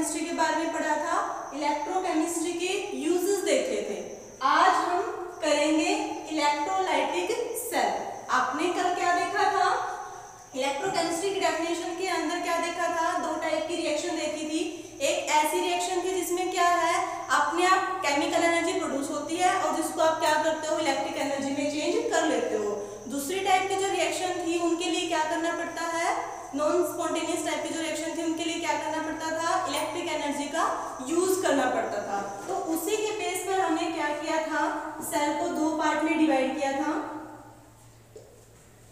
Electrochemistry के बारे में पढ़ा था, इलेक्ट्रोकेमिस्ट्री के यूजेस देखे थे। आज हम करेंगे इलेक्ट्रोलाइटिक सेल। आपने कल क्या देखा था? इलेक्ट्रोकेमिस्ट्री की डेफिनेशन के अंदर क्या देखा था? दो टाइप की रिएक्शन देखी थी। एक ऐसी रिएक्शन थी जिसमें क्या है, अपने आप केमिकल एनर्जी प्रोड्यूस होती है और जिसको आप क्या करते हो, इलेक्ट्रिक एनर्जी में चेंज कर लेते हो। दूसरी टाइप की जो रिएक्शन थी उनके लिए क्या करना पड़ता है, नॉन स्पॉन्टेनियस टाइप की जो रिएक्शन थी उनके लिए क्या करना पड़ता था, इलेक्ट्रिक एनर्जी का यूज करना पड़ता था। तो उसी के बेस पर हमने क्या किया था, सेल को दो पार्ट में डिवाइड किया था।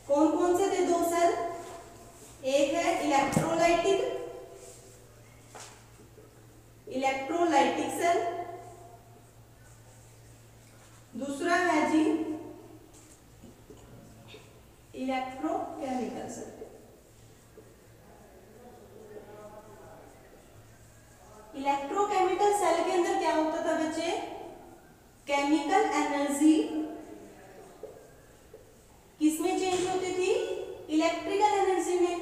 कौन कौन से थे दो सेल? एक है इलेक्ट्रोलाइटिक सेल, दूसरा है जी इलेक्ट्रोकेमिकल सेल। इलेक्ट्रोकेमिकल सेल के अंदर क्या होता था बच्चे, केमिकल एनर्जी किसमें चेंज होती थी, इलेक्ट्रिकल एनर्जी में।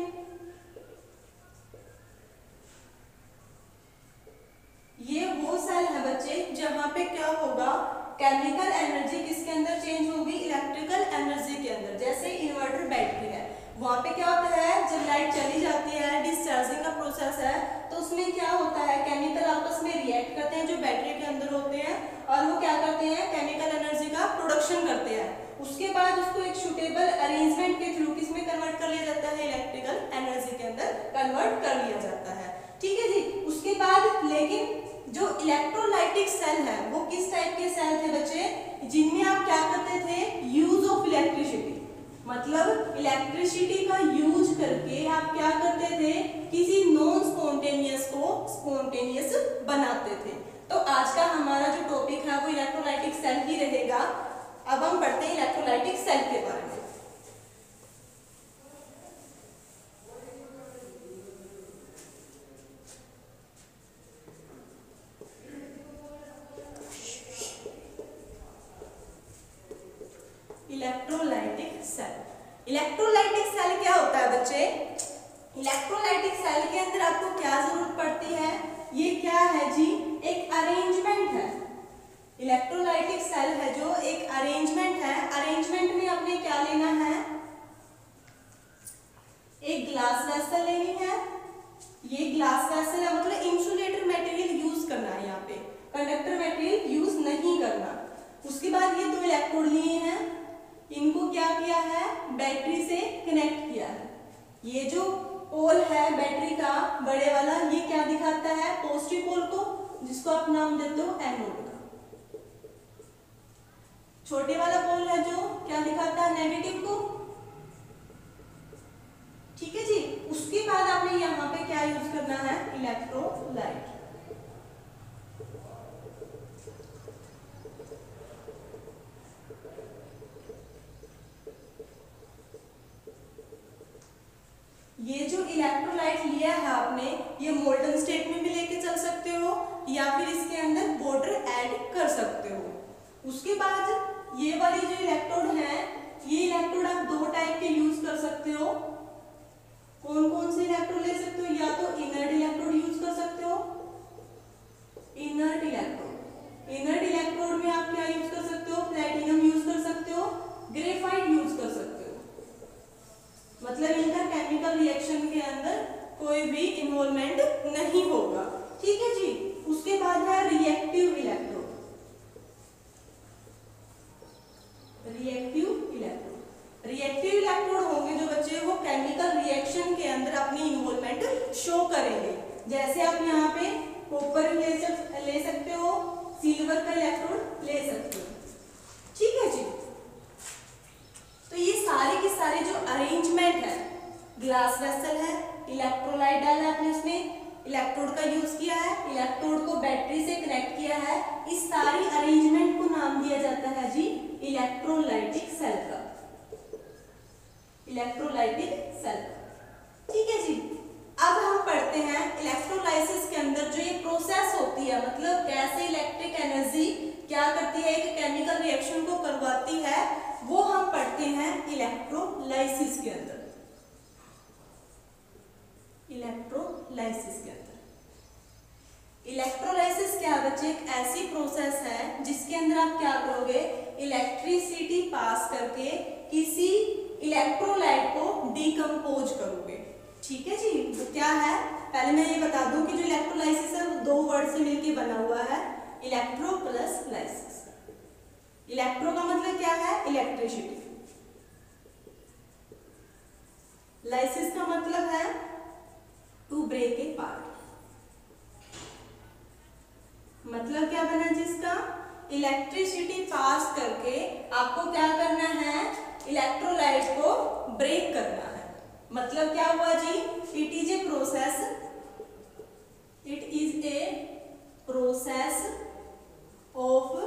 ये वो सेल है बच्चे जहां पे क्या होगा, केमिकल एनर्जी किसके अंदर चेंज होगी, इलेक्ट्रिकल एनर्जी के अंदर। जैसे इन्वर्टर बैटरी है, वहां पे क्या होता है, जब लाइट चली जाती है, डिस्चार्जिंग का प्रोसेस है, तो उसमें क्या होता है, केमिकल आपस में रिएक्ट करते हैं जो बैटरी के अंदर होते हैं, और वो क्या करते हैं, केमिकल एनर्जी का प्रोडक्शन करते हैं। उसके बाद उसको एक सुटेबल अरेंजमेंट के थ्रू किसमें कन्वर्ट कर लिया जाता है, इलेक्ट्रिकल एनर्जी के अंदर कन्वर्ट कर लिया जाता है। ठीक है जी। उसके बाद लेकिन जो इलेक्ट्रोलाइटिक सेल है वो किस टाइप के सेल थे बच्चे, जिनमें आप क्या करते थे, यूज ऑफ इलेक्ट्रिसिटी, मतलब इलेक्ट्रिसिटी का यूज करके आप क्या करते थे, किसी नॉन स्पॉन्टेनियस को स्पॉन्टेनियस बनाते थे। तो आज का हमारा जो टॉपिक है वो इलेक्ट्रोलाइटिक सेल ही रहेगा। अब हम पढ़ते हैं इलेक्ट्रोलाइटिक सेल के बारे में। इलेक्ट्रोलाइटिक सेल, इलेक्ट्रोलाइटिक सेल क्या होता है बच्चे, इलेक्ट्रोलाइटिक सेल के अंदर आपको क्या जरूरत पड़ती है, ये क्या है जी, एक अरेंजमेंट है। इलेक्ट्रोलाइटिक सेल है जो एक अरेंजमेंट है। अरेंजमेंट में आपने क्या लेना है, एक ग्लास वेसल लेनी है। ये ग्लास वेसल है, मतलब इंसुलेटर मटेरियल यूज करना है, यहाँ पे कंडक्टर मटेरियल यूज नहीं करना। उसके बाद ये दो इलेक्ट्रोड लिए हैं, इनको क्या किया है, बैटरी से कनेक्ट किया है। ये जो पोल है बैटरी का बड़े वाला, ये क्या दिखाता है, पॉजिटिव पोल को, जिसको आप नाम देते हो एनोड का। छोटे वाला पोल है जो क्या दिखाता है, नेगेटिव को। ठीक है जी। उसके बाद आपने यहाँ पे क्या यूज करना है, इलेक्ट्रोलाइट। ये जो इलेक्ट्रोलाइट लिया है आपने, ये मोल्टन स्टेट में भी लेके चल सकते हो या फिर इसके अंदर वाटर ऐड कर सकते हो। उसके बाद ये वाली जो इलेक्ट्रोड है, ये इलेक्ट्रोड आप दो टाइप के यूज कर सकते हो। कौन कौन से इलेक्ट्रोड ले सकते हो, या तो इनर्ट इलेक्ट्रोड यूज कर सकते हो, इनर्ट इलेक्ट्रोड। इनर्ट इलेक्ट्रोड में आप क्या यूज कर सकते हो, प्लेटिनम यूज कर सकते हो, ग्रेफाइट यूज कर सकते हो। मतलब इनका केमिकल रिएक्शन के अंदर कोई भी इन्वॉल्वमेंट नहीं होगा। ठीक है जी। उसके बाद है रिएक्टिव इलेक्ट्रोड। रिएक्टिव इलेक्ट्रोड होंगे जो बच्चे, वो केमिकल रिएक्शन के अंदर अपनी इन्वॉल्वमेंट शो करेंगे। जैसे आप यहाँ पे कॉपर ले सकते हो, सिल्वर का इलेक्ट्रोड ले सकते हो। ठीक है जी। तो ये सारे के सारे जो अरेंजमेंट है, ग्लास वेसल है, इलेक्ट्रोलाइट डाला आपने उसमें, इलेक्ट्रोड का यूज किया है, इलेक्ट्रोड को बैटरी से कनेक्ट किया है, इस सारी अरेंजमेंट को नाम दिया जाता है जी इलेक्ट्रोलाइटिक सेल का, इलेक्ट्रोलाइटिक सेल। ठीक है जी। अब हम पढ़ते हैं इलेक्ट्रोलाइसिस के अंदर जो ये प्रोसेस होती है, मतलब कैसे इलेक्ट्रिक एनर्जी क्या करती है, एक केमिकल रिएक्शन को करवाती है, वो हम पढ़ते हैं इलेक्ट्रोलाइसिस के अंदर। इलेक्ट्रोलाइसिस के अंदर आप क्या करोगे, इलेक्ट्रिसिटी पास करके किसी इलेक्ट्रोलाइट को डिकम्पोज करोगे। ठीक है जी। तो क्या है, पहले मैं ये बता दूं कि जो इलेक्ट्रोलाइसिस है वो दो वर्ड से मिलकर बना हुआ है, इलेक्ट्रो प्लस लाइसिस। इलेक्ट्रो का मतलब क्या है, इलेक्ट्रिसिटी। लाइसिस का मतलब है टू ब्रेक ए पार्ट। मतलब क्या बना जिसका, इलेक्ट्रिसिटी पास करके आपको क्या करना है, इलेक्ट्रोलाइट को ब्रेक करना है। मतलब क्या हुआ जी, it is a process, it is a process of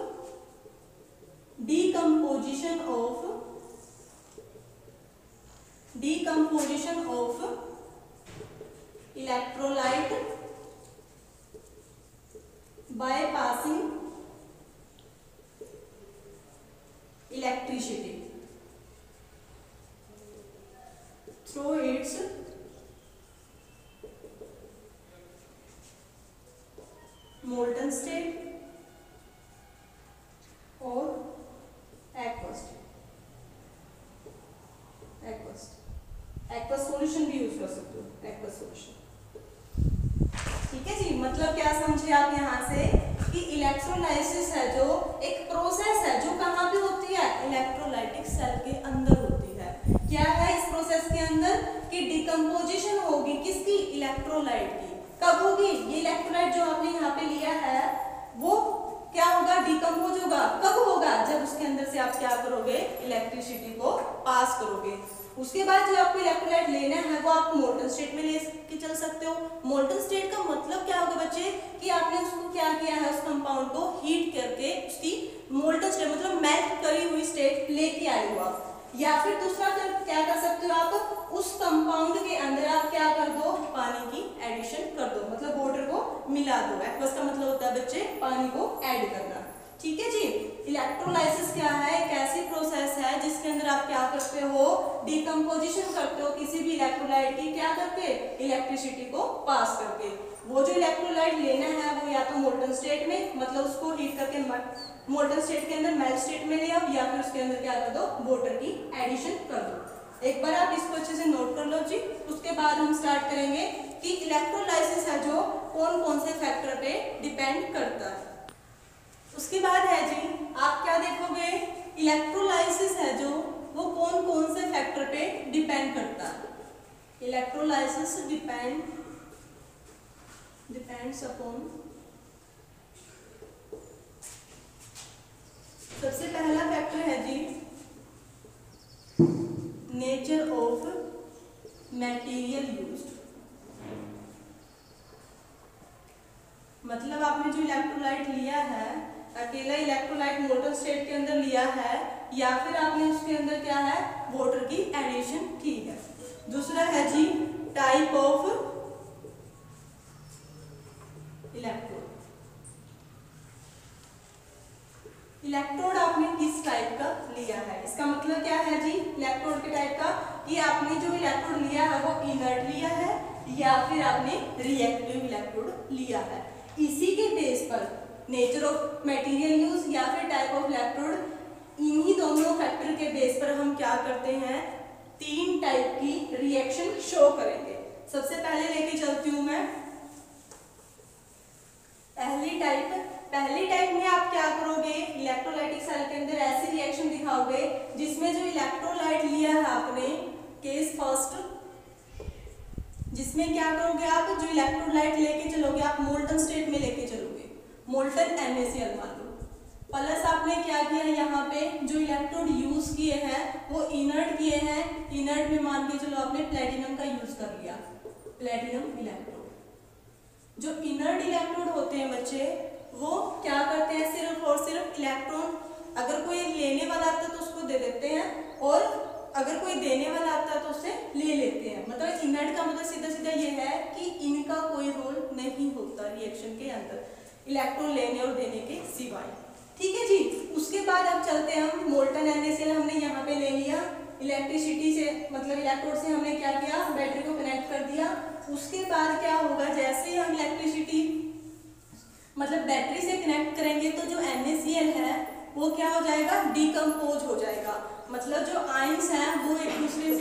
decomposition of electrolyte by passing electricity through its molten state और aqueous सॉल्यूशन भी यूज कर सकते हो, aqueous सॉल्यूशन। ठीक है जी। मतलब क्या समझे आप यहाँ से कि इलेक्ट्रोलाइसिस है जो एक प्रोसेस है जो कहाँ पे होती है, इलेक्ट्रोलाइटिक सेल के अंदर होती है। क्या है इस प्रोसेस के अंदर कि डिकम्पोजिशन होगी किसकी, इलेक्ट्रोलाइट की। कब होगी, ये इलेक्ट्रोलाइट जो आपने यहाँ पे लिया है वो क्या होगा, डिकम्पोज होगा। कब होगा, जब उसके अंदर से आप क्या करोगे, इलेक्ट्रिसिटी को पास करोगे। उसके बाद जो आपको इलेक्ट्रोलाइट लेना है वो आप मोल्टन स्टेट में ले के चल सकते हो। मोल्टन स्टेट का मतलब क्या होगा बच्चे, कि आपने उसको क्या किया है, उस कंपाउंड को हीट करके उसकी मोल्टन स्टेट मतलब मेल्ट करी हुई स्टेट लेके आए हो आप। या फिर दूसरा क्या कर सकते हो आप, उस कंपाउंड के अंदर आप क्या कर दो, पानी की एडिशन कर दो, मतलब वाटर को मिला दो। एक्वस का मतलब होता है बच्चे पानी को ऐड करना। ठीक है जी। इलेक्ट्रोलाइसिस क्या है, एक ऐसी प्रोसेस है जिसके अंदर आप क्या करते हो, डिकम्पोजिशन करते हो किसी भी इलेक्ट्रोलाइट की, क्या करके, इलेक्ट्रिसिटी को पास करके। वो जो इलेक्ट्रोलाइट लेना है वो या तो मोल्टन स्टेट में, मतलब उसको हीट करके मोल्टन स्टेट के अंदर मेल्ट स्टेट में ले आओ, या फिर उसके अंदर क्या कर दो, वाटर की एडिशन कर दो। एक बार आप इसको अच्छे से नोट कर लो जी। उसके बाद हम स्टार्ट करेंगे कि इलेक्ट्रोलाइसिस है जो कौन कौन से फैक्टर पे डिपेंड करता है। उसके बाद है जी, आप क्या देखोगे, इलेक्ट्रोलाइसिस है जो वो कौन कौन से फैक्टर पे डिपेंड करता है। इलेक्ट्रोलाइसिस डिपेंड्स अपॉन, सबसे पहला फैक्टर है जी नेचर ऑफ मटेरियल यूज्ड। मतलब आपने जो इलेक्ट्रोलाइट लिया है, अकेला इलेक्ट्रोलाइट मोल्टन स्टेट के अंदर लिया है, या फिर आपने उसके अंदर क्या है, वाटर की एडिशन की है। दूसरा है जी टाइप ऑफ इलेक्ट्रोड। इलेक्ट्रोड आपने किस टाइप का लिया है, इसका मतलब क्या है जी, इलेक्ट्रोड के टाइप का, कि आपने जो इलेक्ट्रोड लिया है वो इनर्ट लिया है या फिर आपने रिएक्टिव इलेक्ट्रोड लिया है। इसी के बेस पर नेचर ऑफ मटेरियल यूज या फिर टाइप ऑफ इलेक्ट्रोड, इन्हीं दोनों फैक्टर के बेस पर हम क्या करते हैं, तीन टाइप की रिएक्शन शो करेंगे। सबसे पहले लेके चलती हूं मैं पहली टाइप में आप क्या करोगे, इलेक्ट्रोलाइटिक सेल के अंदर ऐसी रिएक्शन दिखाओगे जिसमें जो इलेक्ट्रोलाइट लिया है आपने, केस फर्स्ट, जिसमें क्या करोगे आप, जो इलेक्ट्रोलाइट लेके चलोगे आप मोल्टन स्टेट में लेके चलोगे, मोल्टन NaCl मान लो। प्लस आपने क्या किया, यहाँ पे जो इलेक्ट्रोड यूज किए हैं वो इनर्ट किए हैं, इनर्ट में मान के चलो आपने प्लेटिनम का यूज कर लिया, प्लेटिनम इलेक्ट्रोड। जो इनर्ट इलेक्ट्रोड होते हैं बच्चे, वो क्या करते हैं, सिर्फ और सिर्फ इलेक्ट्रॉन, अगर कोई लेने वाला आता है तो उसको दे देते हैं, और अगर कोई देने वाला आता है तो उससे ले लेते हैं। मतलब इनर्ट का मतलब सीधा सीधा ये है कि इनका कोई रोल नहीं होता रिएक्शन के अंदर, इलेक्ट्रॉन लेने और देने के सिवाय। ठीक है जी। उसके बाद अब चलते हैं हम, मोल्टन NaCl हमने यहाँ पे ले लिया, इलेक्ट्रिसिटी से मतलब इलेक्ट्रोड से हमने क्या किया, बैटरी को कनेक्ट कर दिया। उसके बाद क्या होगा, जैसे ही हम इलेक्ट्रिसिटी मतलब बैटरी से कनेक्ट करेंगे तो जो NaCl है वो क्या हो जाएगा, डिकम्पोज हो जाएगा। मतलब जो आयंस हैं वो एक दूसरे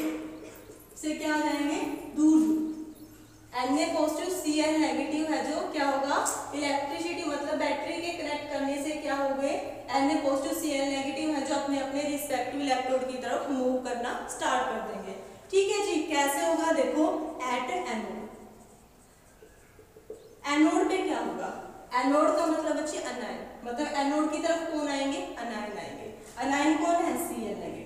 से क्या आ जाएंगे, दूर। Na पॉजिटिव Cl नेगेटिव है जो क्या होगा, इलेक्ट्रिसिटी मतलब बैटरी के कनेक्ट करने से क्या हो गए, Na पॉजिटिव Cl नेगेटिव है जो अपने अपने रिस्पेक्टिव इलेक्ट्रोड की तरफ मूव करना स्टार्ट कर देंगे। ठीक है जी, कैसे होगा देखो, एट एनोड, एनोड पे क्या होगा, एनोड का मतलब बच्चे अनायन, मतलब एनोड की तरफ कौन आएंगे, अनायन आएंगे। अनायन कौन है, Cl नेगेटिव।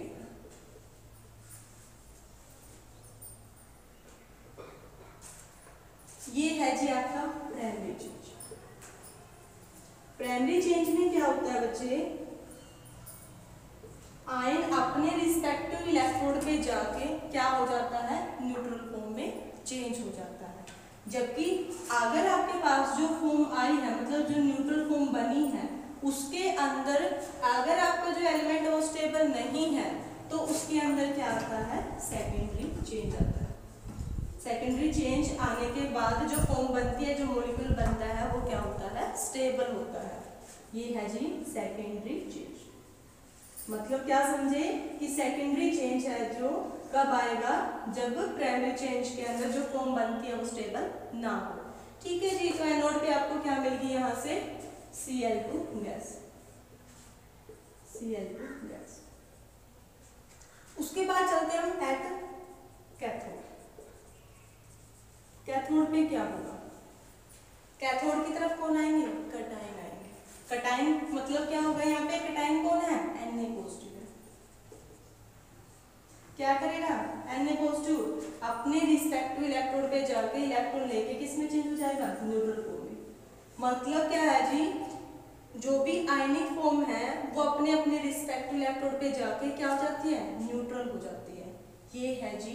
ये है जी आपका प्राइमरी चेंज। प्राइमरी चेंज में क्या होता है बच्चे, आयन अपने रिस्पेक्टिव इलेक्ट्रोड पे जाके क्या हो जाता है, न्यूट्रल फॉर्म में चेंज हो जाता है। जबकि अगर आपके पास जो फॉर्म आई है, मतलब जो न्यूट्रल फॉर्म बनी है, उसके अंदर अगर आपका जो एलिमेंट है वो स्टेबल नहीं है, तो उसके अंदर क्या आता है, सेकेंडरी चेंज आता है। सेकेंडरी चेंज आने के बाद जो फॉर्म बनती है, जो मॉलिक्यूल बनता है, वो क्या होता है, स्टेबल होता है। ये है जी सेकेंडरी चेंज। मतलब क्या समझे कि सेकेंडरी चेंज है जो कब आएगा, जब प्राइमरी चेंज के अंदर जो फॉर्म बनती है वो स्टेबल ना हो। ठीक है जी, तो एनोड पे आपको क्या मिल गई, यहाँ से Cl2 गैस, Cl2 गैस। उसके बाद चलते हैं हम एट कैथोड। कैथोड पे क्या होगा, कैथोड की तरफ कौन आएंगे, कटायन आएंगे। कटायन मतलब क्या होगा, यहाँ पे कटायन कौन है, Na पॉजिटिव है। क्या करेगा, Na पॉजिटिव अपने रिस्पेक्टिव इलेक्ट्रोड पे जाके इलेक्ट्रॉन लेके किस में चेंज हो जाएगा, न्यूट्रल फॉर्म में। मतलब क्या है जी, जो भी आयनिक फॉर्म है वो अपने अपने रिस्पेक्टिव इलेक्ट्रोड पे जाके क्या हो जाती है, न्यूट्रल हो जाती है। ये है जी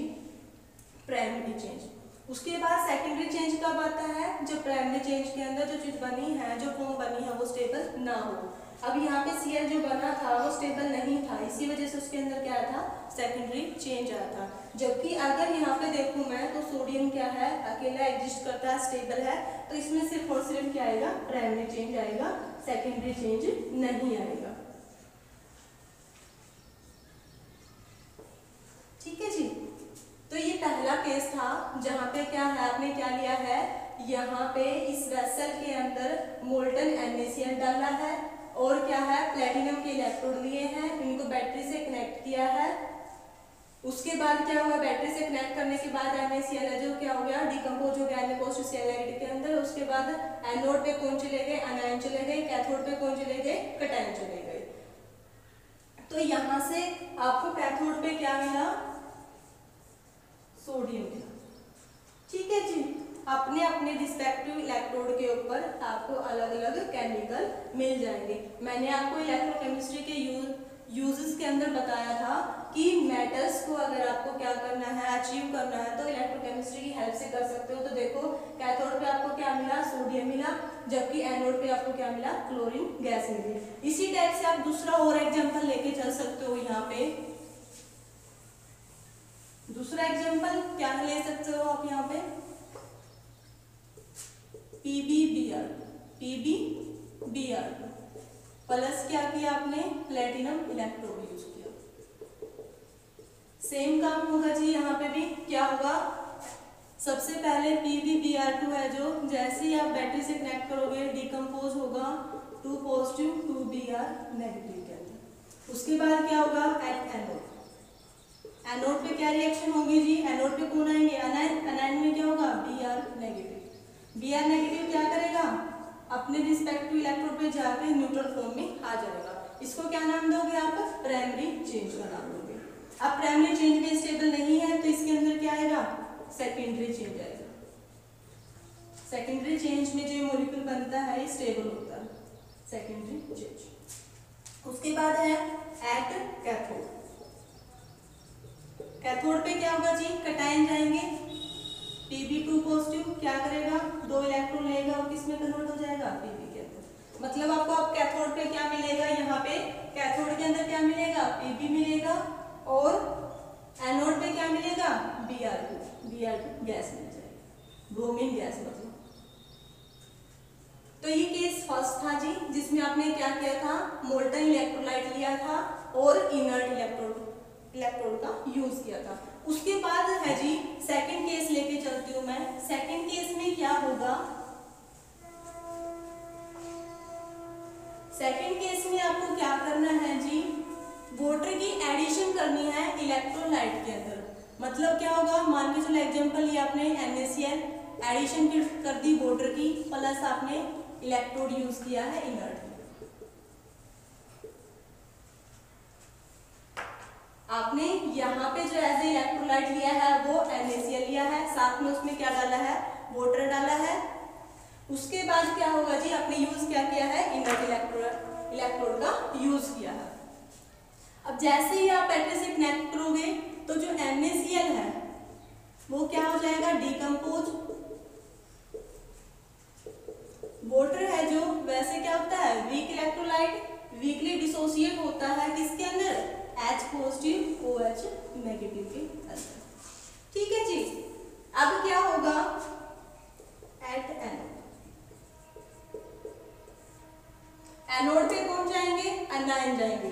प्राइमरी चेंज। उसके बाद सेकेंडरी चेंज कब आता है, जब प्राइमरी चेंज के अंदर जो चीज बनी है, जो फॉर्म बनी है, वो स्टेबल ना हो। अब यहाँ पे Cl जो बना था वो स्टेबल नहीं था, इसी वजह से उसके अंदर क्या था, सेकेंडरी चेंज आया था। जबकि अगर यहाँ पे देखूं मैं तो सोडियम क्या है, अकेला एग्जिस्ट करता है, स्टेबल है, तो इसमें सिर्फ और सिर्फ क्या आएगा, प्राइमरी चेंज आएगा, सेकेंडरी चेंज नहीं आएगा। ठीक है जी, तो ये पहला केस था जहाँ पे क्या है, आपने क्या लिया है, यहाँ पे इस वेसल के अंदर मोल्टन NaCl डाला है और क्या है, प्लेटिनम के इलेक्ट्रोड लिए हैं, इनको बैटरी से कनेक्ट किया है। उसके बाद क्या हुआ, बैटरी से कनेक्ट करने के बाद NaCl है जो क्या हो गया, डिकम्पोज हो गया Na पॉजिटिव Cl नेगेटिव के अंदर। उसके बाद एनोड पे कौन चले गए, अनायन चले गए, कैथोड पे कौन चले गए, कटायन चले गए। तो यहाँ से आपको कैथोड पे क्या मिला, सोडियम मिला। ठीक है जी, अपने अपने रिस्पेक्टिव इलेक्ट्रोड के ऊपर आपको अलग अलग केमिकल मिल जाएंगे। मैंने आपको इलेक्ट्रोकेमिस्ट्री के यूजेस के अंदर बताया था कि मेटल्स को अगर आपको क्या करना है, अचीव करना है, तो इलेक्ट्रोकेमिस्ट्री की हेल्प से कर सकते हो। तो देखो कैथोड पे आपको क्या मिला, सोडियम मिला, जबकि एनोड पे आपको क्या मिला, क्लोरीन गैस मिली। इसी टाइप से आप दूसरा और एग्जाम्पल लेके चल सकते हो। यहाँ पे दूसरा एग्जाम्पल क्या ले सकते हो आप, यहाँ पे PbBr2 प्लस क्या किया आपने, प्लेटिनम इलेक्ट्रोड यूज किया। सेम काम होगा जी, यहाँ पे भी क्या होगा, सबसे पहले PbBr2 है जो जैसे ही आप बैटरी से कनेक्ट करोगे डिकम्पोज होगा 2 पॉजिटिव 2 Br नेगेटिव के अंदर। उसके बाद क्या होगा, एट एनोड, एनोड पे क्या रिएक्शन होगी जी, एनोड पे कौन आएंगे, अनायन, अनायन में क्या होगा, Br नेगेटिव। Br नेगेटिव क्या करेगा, अपने रिस्पेक्टिव इलेक्ट्रोड पे जाके न्यूट्रल फॉर्म में आ जाएगा। इसको क्या नाम दोगे आप, प्राइमरी चेंज का नाम दोगे। अब प्राइमरी चेंज में स्टेबल नहीं है तो इसके अंदर क्या आएगा, सेकेंडरी चेंज आएगा। सेकेंडरी चेंज में जो मॉलिक्यूल बनता है ये स्टेबल होता है, सेकेंडरी चेंज। उसके बाद है एट कैथोड। कैथोड पे क्या होगा जी, कटायन जाएंगे, Pb2 पॉजिटिव क्या करेगा, 2 इलेक्ट्रॉन लेगा और किसमें कन्वर्ट हो जाएगा, Pb के अंदर। मतलब आपको अब कैथोड पे क्या मिलेगा, यहाँ पे कैथोड के अंदर क्या मिलेगा, Pb मिलेगा, और एनोड पे क्या मिलेगा, Br2 गैस मिल जाएगी, ब्रोमीन गैस मतलब। तो ये केस फर्स्ट था जी, जिसमें आपने क्या किया था, मोल्टन इलेक्ट्रोलाइट लिया था और इनर्ट इलेक्ट्रोड का यूज किया था। उसके बाद है जी सेकंड केस लेके चलती हूँ मैं। सेकंड केस में क्या होगा, सेकंड केस में आपको क्या करना है जी, वाटर की एडिशन करनी है इलेक्ट्रोलाइट के अंदर। मतलब क्या होगा, मान के चलो एग्जांपल ये आपने NaCl एडिशन कर दी वाटर की, प्लस आपने इलेक्ट्रोड यूज किया है इनर्ट। आपने यहाँ पे जो एज ए इलेक्ट्रोलाइट लिया है वो NaCl लिया है, साथ में उसमें क्या डाला है, वाटर डाला है। उसके बाद क्या होगा जी, आपने यूज क्या किया है, इनर्ट इलेक्ट्रोड का यूज किया है। अब जैसे ही आप बैटरी से कनेक्ट करोगे तो जो NaCl है वो क्या हो जाएगा, डिकम्पोज। वाटर है जो वैसे क्या होता है, वीक इलेक्ट्रोलाइट, वीकली डिसोसिएट होता है किसके अंदर, H पॉजिटिव OH नेगेटिव के अंदर। ठीक है जी। अब क्या होगा, एट एनोड पे कौन जाएंगे, एनायन जाएंगे।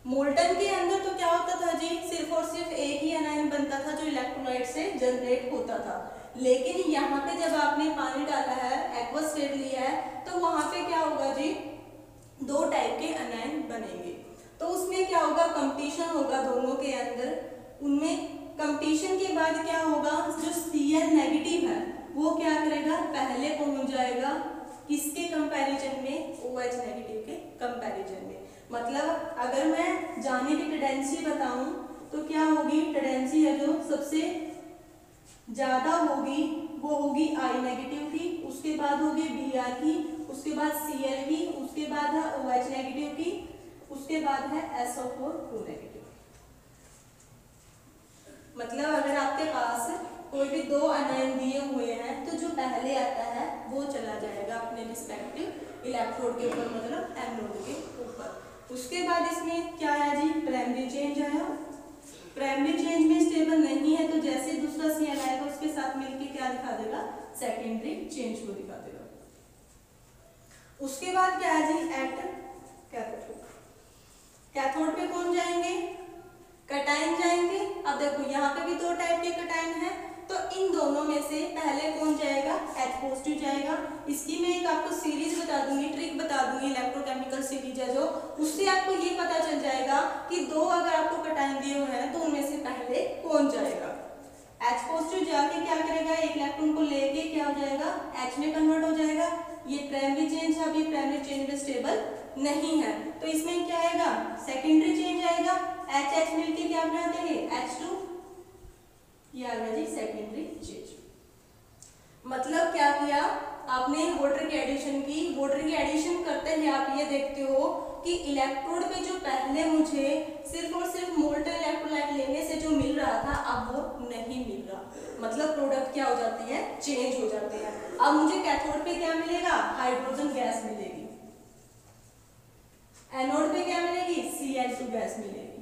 मोल्टन के अंदर तो क्या होता था जी, सिर्फ और सिर्फ एक ही एनायन बनता था जो इलेक्ट्रोलाइट से जनरेट होता था। लेकिन यहाँ पे जब आपने पानी डाला है, एक्वस स्टेट लिया है, तो वहां पे क्या होगा जी, दो टाइप के एनायन बनेंगे। तो उसमें क्या होगा, कंपटीशन होगा दोनों के अंदर। उनमें कंपटीशन के बाद क्या होगा, जो Cl नेगेटिव है वो क्या करेगा, पहले पहुंच जाएगा किसके कंपैरिजन में, OH नेगेटिव के कंपैरिजन में। मतलब अगर मैं जाने की टेंडेंसी बताऊं तो क्या होगी, टेंडेंसी है जो सबसे ज्यादा होगी वो होगी I नेगेटिव की, उसके बाद होगी Br की, उसके बाद Cl की, उसके बाद है OH नेगेटिव की, उसके बाद है SO4 नेगेटिव। मतलब अगर आपके पास कोई भी दो अनायन दिए हुए हैं तो जो पहले आता है वो चला जाएगा अपने रिस्पेक्टिव इलेक्ट्रोड के ऊपर, मतलब एनोड के ऊपर। उसके बाद इसमें क्या है जी, प्राइमरी चेंज आया। प्राइमरी चेंज में स्टेबल नहीं है तो जैसे दूसरा Cl आएगा उसके साथ मिलके क्या दिखा देगा, सेकेंडरी चेंज को दिखा देगा। उसके बाद क्या है जी, एट कैथोड। कैथोड पे कौन जाएंगे, कटायन जाएंगे। अब देखो यहाँ पे भी दो टाइप के कटायन है, तो इन दोनों में से पहले कौन जाएगा, H पॉजिटिव जाएगा। इसकी मैं एक आपको सीरीज बता दूंगी, ट्रिक बता दूंगी, इलेक्ट्रोकेमिकल सीरीज है जो, उससे आपको ये पता चल जाएगा कि दो अगर आपको कटायन दिए हुए हैं तो उनमें से पहले कौन जाएगा। H पॉजिटिव जाके क्या करेगा, एक इलेक्ट्रॉन को लेके क्या हो जाएगा, H में कन्वर्ट हो जाएगा। ये प्राइमरी चेंज है, अभी प्राइमरी चेंज में स्टेबल नहीं है तो इसमें क्या आएगा, सेकेंडरी चेंज आएगा। H मिलके क्या बना देंगे, H2, ये आ गया जी सेकेंडरी चेंज। मतलब क्या किया आपने, वाटर की एडिशन की। वाटर की एडिशन करते ही आप ये देखते हो कि इलेक्ट्रोड पे जो पहले मुझे सिर्फ और सिर्फ मोल्टन इलेक्ट्रोलाइट लेने से जो मिल रहा था अब वो नहीं मिल रहा। मतलब प्रोडक्ट क्या हो जाती है, चेंज हो जाते हैं। अब मुझे कैथोड पे क्या मिलेगा, हाइड्रोजन गैस मिलेगी। एनोड पे क्या मिलेगी, Cl2 गैस मिलेगी।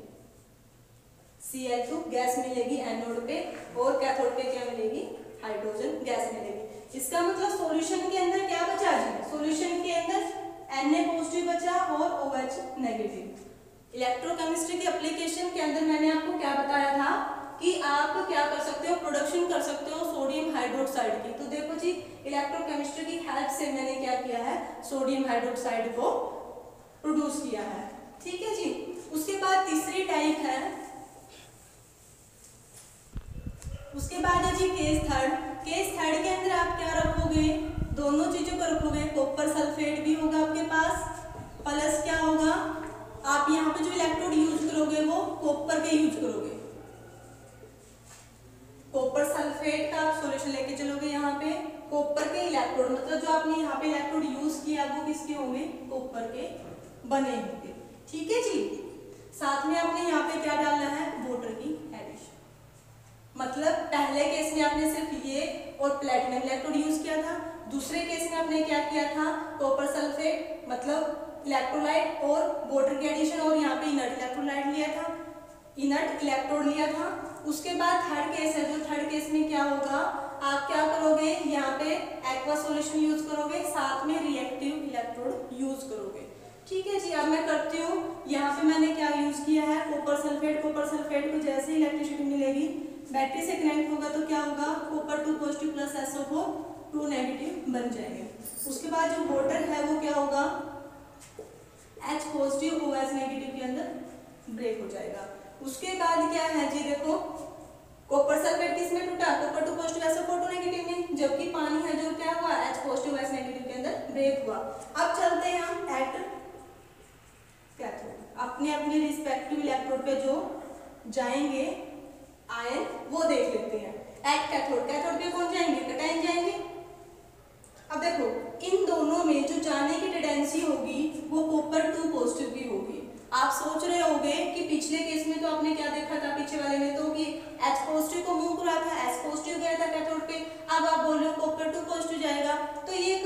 Cl2 गैस मिलेगी एनोड पे, और कैथोड पे क्या मिलेगी, हाइड्रोजन गैस मिलेगी। इसका मतलब सॉल्यूशन के अंदर क्या बचा जी, सॉल्यूशन के अंदर Na पॉजिटिव बचा और OH नेगेटिव। इलेक्ट्रोकेमिस्ट्री के एप्लीकेशन के अंदर मैंने आपको क्या बताया था कि आप क्या कर सकते हो, प्रोडक्शन कर सकते हो सोडियम हाइड्रोक्साइड की। तो देखो जी इलेक्ट्रोकेमिस्ट्री की हेल्प से मैंने क्या किया है, सोडियम हाइड्रोक्साइड को प्रोड्यूस किया है। ठीक है जी। उसके बाद तीसरी टाइप है, उसके बाद है जी केस थर्ड। केस थर्ड के अंदर आप क्या रखोगे, दोनों चीजों को रखोगे। कॉपर सल्फेट भी होगा आपके पास, प्लस क्या होगा, आप यहाँ पे जो इलेक्ट्रोड यूज करोगे वो कॉपर के यूज करोगे। कॉपर सल्फेट का आप सॉल्यूशन लेके चलोगे यहाँ पे, कॉपर के इलेक्ट्रोड, मतलब जो आपने यहाँ पे इलेक्ट्रोड यूज किया वो किसके होंगे, कॉपर के बने होंगे। ठीक है जी। साथ में आपने यहाँ पे क्या डालना है, वाटर की एडिशन। मतलब पहले केस में आपने सिर्फ ये और प्लेटिनम इलेक्ट्रोड यूज किया था, दूसरे केस में आपने क्या किया था, कॉपर सल्फेट मतलब इलेक्ट्रोलाइट और वाटर की एडिशन, और यहाँ पे इनर्ट इलेक्ट्रोलाइट लिया था, इनर्ट इलेक्ट्रोड लिया था। उसके बाद थर्ड केस है, जो थर्ड केस में क्या होगा, आप क्या करोगे, यहाँ पे एक्वा सॉल्यूशन यूज करोगे, साथ में रिएक्टिव इलेक्ट्रोड यूज करोगे। ठीक है जी, अब मैं करती हूँ। यहाँ पे मैंने क्या यूज किया है, कॉपर सल्फेट। कॉपर सल्फेट को जैसे इलेक्ट्रिसिटी मिलेगी, बैटरी से कनेक्ट होगा तो क्या होगा, copper 2 positive plus SO4 2 negative बन जाएंगे। उसके बाद जो वाटर है वो क्या होगा, H पॉजिटिव OH नेगेटिव के अंदर ब्रेक हो जाएगा। उसके बाद क्या है जी, देखो कॉपर सल्फेट किस में टूटा, कॉपर 2 पॉजिटिव SO4 2 नेगेटिव में, जबकि पानी है जो क्या हुआ, H पॉजिटिव OH नेगेटिव के अंदर ब्रेक हुआ। अब चलते हैं हम एट कैथोड, अपने अपने रिस्पेक्टिव इलेक्ट्रोड पे जो जाएंगे आयन वो देख लेते हैं। एट कैथोड, कैथोड पे कौन जाएंगे, कैटायन जाएंगे। अब देखो इन दोनों में जो जाने की टेंडेंसी होगी वो कॉपर 2 पॉजिटिव की होगी। आप सोच रहे होंगे कि पिछले केस में तो आपने क्या देखा था, पीछे वाले में तो कि H पॉजिटिव को मूव करा था, S पॉजिटिव गया था कैथोड पे, अब आप बोल रहे हो कॉपर 2 पॉजिटिव जाएगा। तो ये एक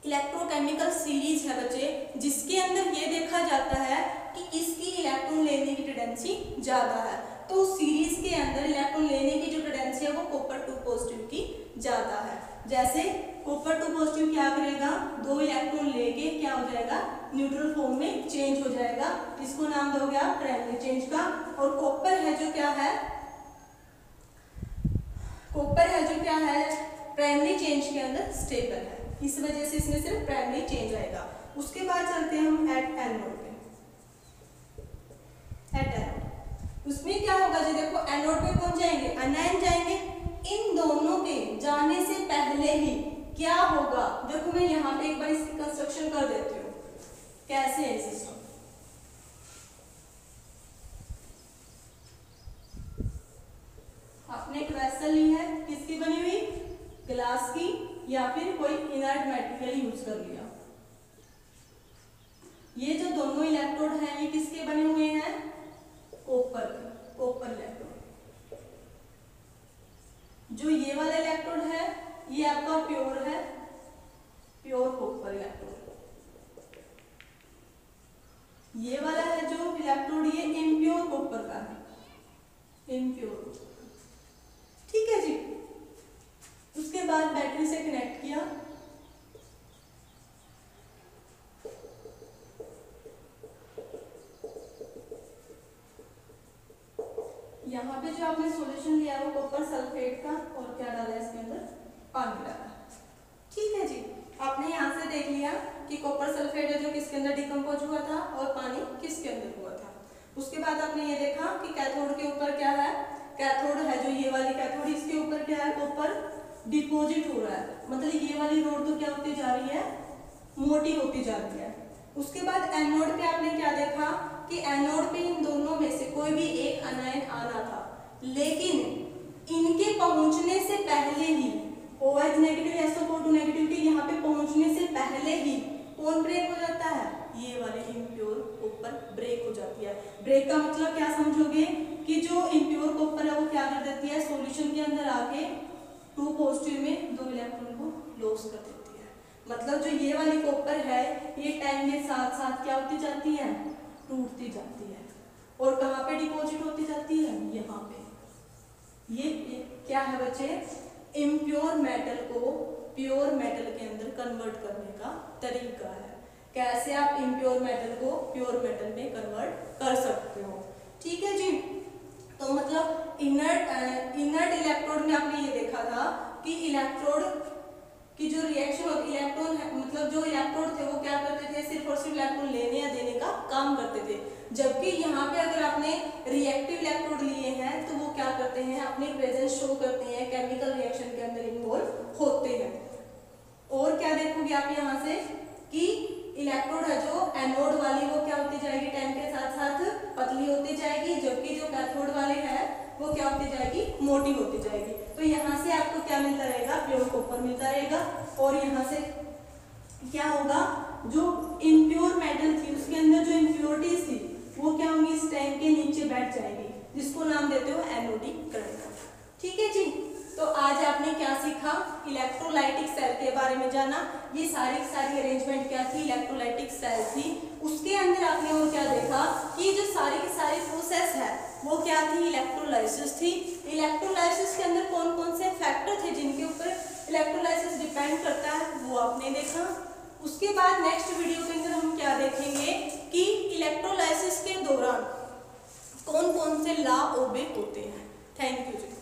इलेक्ट्रोकेमिकल सीरीज है बच्चे, जिसके अंदर ये देखा जाता है कि किसकी इलेक्ट्रॉन लेने की टेंडेंसी ज्यादा है। तो सीरीज के अंदर इलेक्ट्रॉन लेने की जो टेंडेंसी है वो कॉपर 2 पॉजिटिव की ज्यादा है। जैसे कॉपर 2 पॉजिटिव क्या करेगा, 2 इलेक्ट्रॉन लेके क्या हो जाएगा, न्यूट्रल फॉर्म में चेंज हो जाएगा। इसको नाम दोगे आप प्राइमरी चेंज का। और कॉपर है जो क्या है, कॉपर है जो क्या है, प्राइमरी चेंज के अंदर स्टेबल है, इस वजह से इसमें सिर्फ प्राइमरी चेंज आएगा। उसके बाद चलते हैं हम एट एनोड पे। एट एनोड उसमें क्या होगा जी, देखो एनोड पे कौन जाएंगे, अनायन जाएंगे। इन दोनों के जाने से पहले ही क्या होगा, देखो मैं यहाँ पे एक बार इसकी कंस्ट्रक्शन कर देती हूँ, कैसे है सिस्टम। आपने एक वेसल ली है, किसकी बनी हुई, ग्लास की, या फिर कोई इनर्ट मटेरियल यूज कर लिया। ये जो दोनों इलेक्ट्रोड हैं ये किसके बने हुए हैं, कॉपर के, कॉपर इलेक्ट्रोड। जो ये वाला इलेक्ट्रोड है ये आपका प्योर है, प्योर कॉपर इलेक्ट्रोड। ये वाला है जो इलेक्ट्रोड ये इम्प्योर कॉपर का है, इम्प्योर। ठीक है जी। उसके बाद बैटरी से कनेक्ट किया, यहाँ पे जो आपने सॉल्यूशन लिया वो कॉपर सल्फेट का, और क्या डाला है इसके अंदर, पानी डाला। ठीक है जी, आपने यहाँ से देख लिया कि कॉपर सल्फेट है जो किसके अंदर डिकम्पोज हुआ था और पानी किसके अंदर हुआ था। उसके बाद आपने ये देखा कि कैथोड के ऊपर क्या है, कैथोड है जो ये वाली कैथोड, इसके ऊपर क्या है, कॉपर डिपॉजिट हो रहा है, मतलब ये वाली रोड तो क्या होती जा रही है, मोटी होती जा रही है। उसके बाद एनोड पे आपने क्या देखा कि एनोड पे इन दोनों में से कोई भी एक अनायन आना था, लेकिन इनके पहुंचने से पहले ही OH नेगेटिव SO4 2 नेगेटिव के यहाँ पे पहुंचने से पहले ही कौन ब्रेक हो जाता है, ये वाले इम्प्योर कॉपर ब्रेक हो जाती है। ब्रेक का मतलब क्या समझोगे कि जो इम्प्योर कॉपर है वो क्या कर देती है, सॉल्यूशन के अंदर आके 2 पॉजिटिव में 2 इलेक्ट्रॉन को लॉस कर देती है। मतलब जो ये वाली कॉपर है ये टाइम के साथ साथ क्या होती जाती है, टूटती जाती है। और कहाँ पे डिपॉजिट होती जाती है, यहाँ पे। ये क्या है बच्चे, इम्प्योर मेटल को प्योर मेटल के अंदर कन्वर्ट करने का तरीका है। कैसे आप इम्प्योर मेटल को प्योर मेटल में कन्वर्ट कर सकते हो। ठीक है जी। तो मतलब इनर्ट इलेक्ट्रोड में आपने ये देखा था कि इलेक्ट्रोड की जो रिएक्शन होती, इलेक्ट्रॉन मतलब जो इलेक्ट्रोड थे वो क्या करते थे, सिर्फ और सिर्फ इलेक्ट्रॉन लेने या देने का काम करते थे। जबकि यहाँ पे अगर आपने रिएक्टिव इलेक्ट्रोड लिए हैं तो वो क्या करते हैं, अपनी प्रेजेंस शो करते हैं, केमिकल रिएक्शन के अंदर इन्वॉल्व होते हैं। और क्या देखोगे आप यहाँ से कि इलेक्ट्रोड है जो एनोड वाली वो क्या होती जाएगी, टाइम के साथ साथ पतली होती जाएगी, जबकि जो कैथोड वाले हैं वो क्या होती जाएगी, मोटी होती जाएगी। तो यहाँ से आपको क्या मिलता रहेगा, प्योर कॉपर मिलता रहेगा। और यहाँ से क्या होगा, जो इम्प्योर मेटल थी उसके अंदर जो इम्प्योरिटीज थी वो क्या होंगी, इस टैंक के नीचे बैठ जाएगी, जिसको नाम देते हो एनोडिक करंट। ठीक है जी। तो आज आपने क्या सीखा, इलेक्ट्रोलाइटिक सेल के बारे में जाना। ये सारी अरेंजमेंट क्या थी, इलेक्ट्रोलाइटिक सेल थी। उसके अंदर आपने और क्या देखा कि जो सारी की सारी प्रोसेस है वो क्या थी, इलेक्ट्रोलाइसिस थी। इलेक्ट्रोलाइसिस के अंदर कौन कौन से फैक्टर थे जिनके ऊपर इलेक्ट्रोलाइसिस डिपेंड करता है, वो आपने देखा। उसके बाद नेक्स्ट वीडियो के अंदर हम क्या देखेंगे कि इलेक्ट्रोलाइसिस के दौरान कौन कौन से लॉ ओबे होते हैं। Thank you ji.